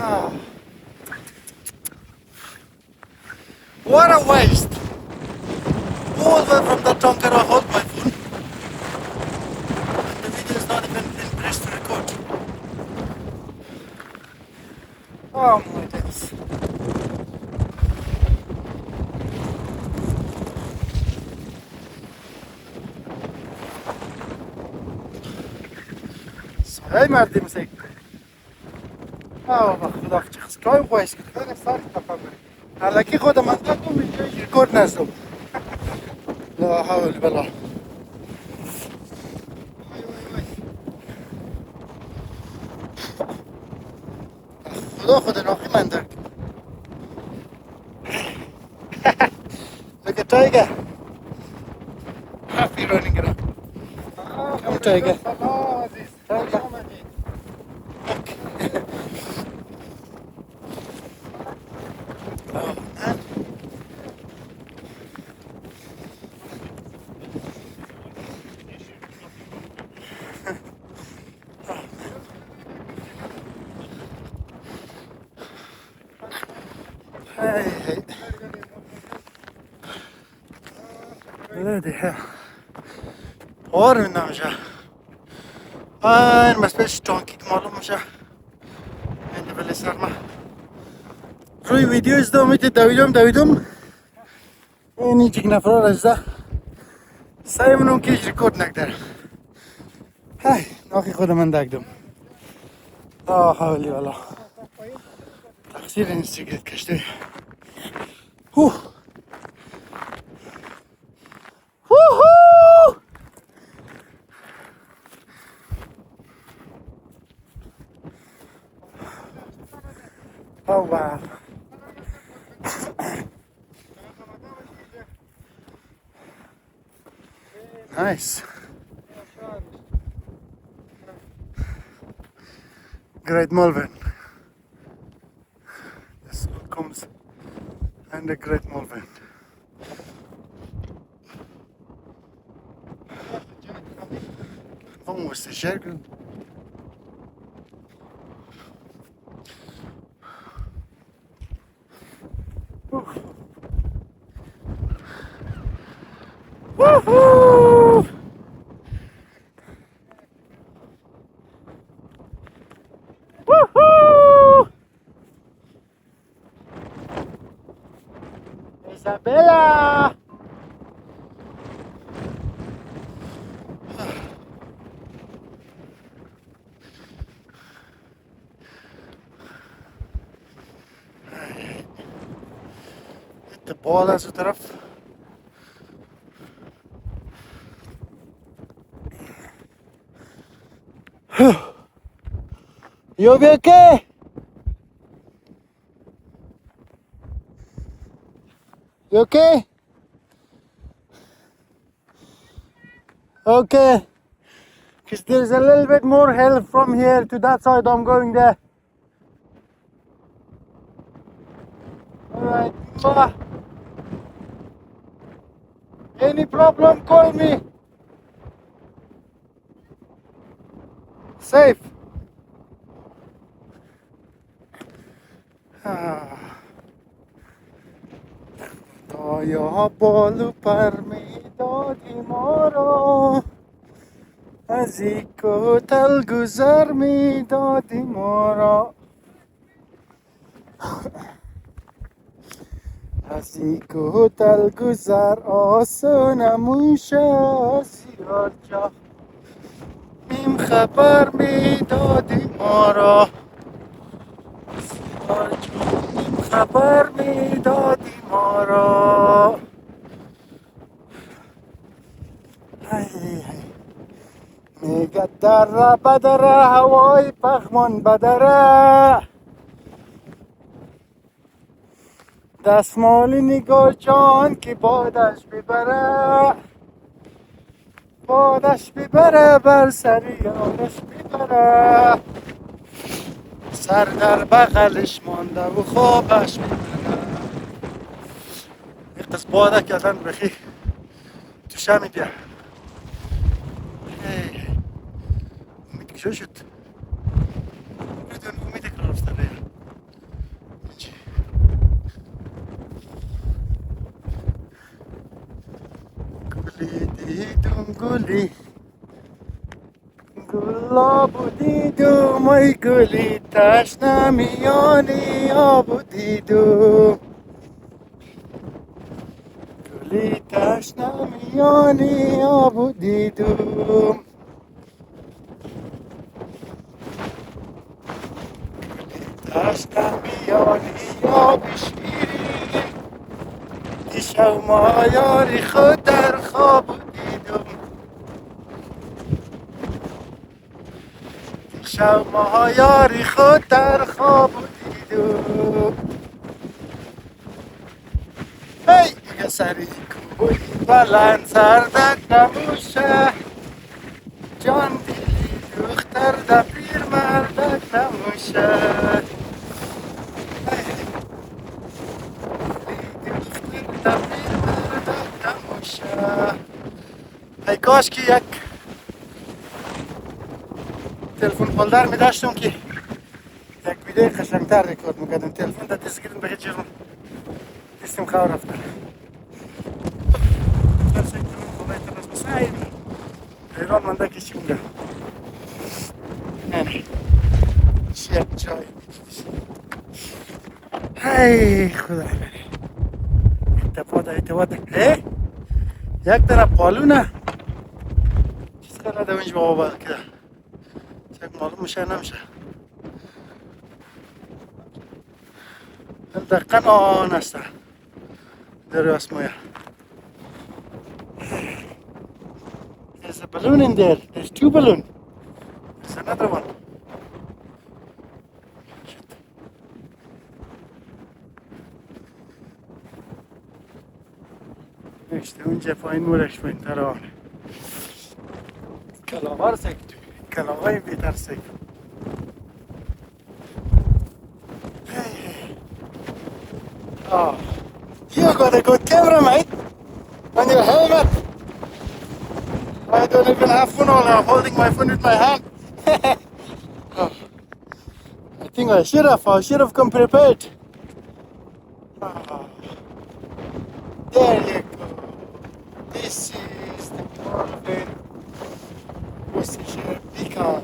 Oh. What a waste! All the way from the trunk I hold my phone. And the video is not even been pressed to record. Oh my goodness. Hey مردی مسیح خدا چه کاری خوش کرد خیلی سخت تفهم حالا خودم من دادم اینجا ریکورد نشدم لا حول ولا خدا ناخی من درک Look at Tiger. Happy running around. Come Tiger. Tiger. Oh man. Hey. Bloody hell. آره میشه این مسئله تانکیت معلوم میشه این ولی سرما روی ویدیو ازدامیت دویدم این چیک نفره را ازده سعی منم که ریکورد نکدارم های ناخی خود من دکدم حولی والا تقصیر این سیگرت کشته Oh wow. Nice. Great Malvern. This all comes and a Great Malvern. Van Worcestershire. Woohoo! Woohoo! Isabella! The ball has a taraf. You be okay? You okay? Okay. Because there's a little bit more hill from here to that side. I'm going there. Alright. Any problem, call me. Safe. دایا بالو پر می دادی ما را از این کوتل گذر می دادی ما را از این کوتل گذر آسان موشه سیار جا میم خبر می دادی ما را سیار جا میم خبر می دادی ما را میگه دره بدره هوای پخمان بدره دستمالی نگاه جان که بادش ببره بر سر یادش ببره سر در بغلش مانده و خوابش ببره یک قصد باده کردن بخی تو شمی بیا امید کشو شد امید که رفته بیا گلی گلاب دیدم ای گلی تشنه میانی آب دیدم گلی تشنه میانی آب دیدم تشنه میانی آب شیرین دیشب مایاری خود در خواب دیدم دیشب مایاری خود در خواب دیدم هی یه سری کوی بلند سردک نموشه جان دیلی دختر در پیر مردک نموشه دختر در پیر مردک نموشه ای کاش که یک تلفن هولدر می داشتم که یک ویدیو قشنگتر ریکورد میکردم تلفن در دست گیرم به هیچ چیزم دستم خواه رفته ایران منده کشی مونده نه چی یک جای ای خدای منی اتفاده یک دنه پالونه چیز کنه ده اونج بابا که چک معلوم میشه نمیشه دقیقا آن است در اسمایا There's a balloon in there. There's two balloons. There's another one. İşte önce payın uğraşmayın taravan. Kalavar sekti. Kalavayı biter sekti. Hey. Oh. You got a good camera, mate. On your helmet. I don't even have phone on. I'm holding my phone with my hand. Oh. I think I should have come prepared. Oh. There you go. This is the Malvern Worcestershire pecan.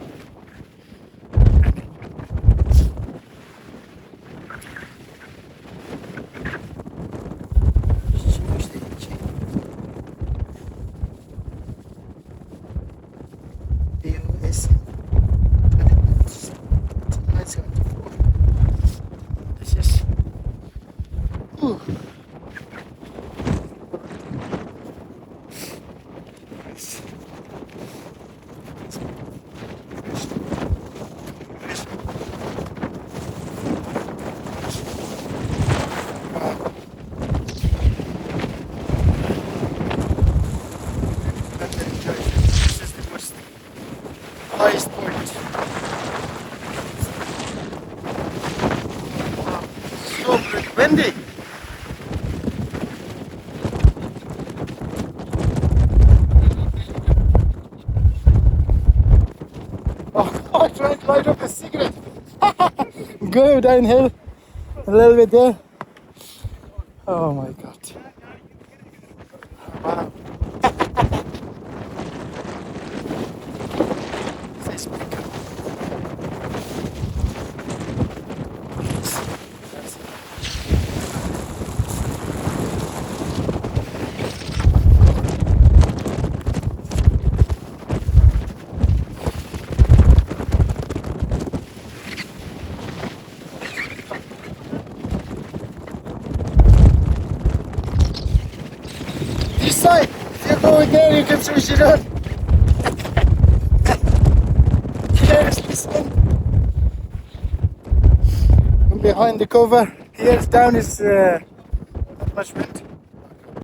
Highest point. So pretty windy. Oh, I tried to light up a cigarette. Go downhill a little bit there. Oh my god. Wow. This side, if you go in there, you can switch it on. Here's this one. And behind the cover, here's down is not much wind.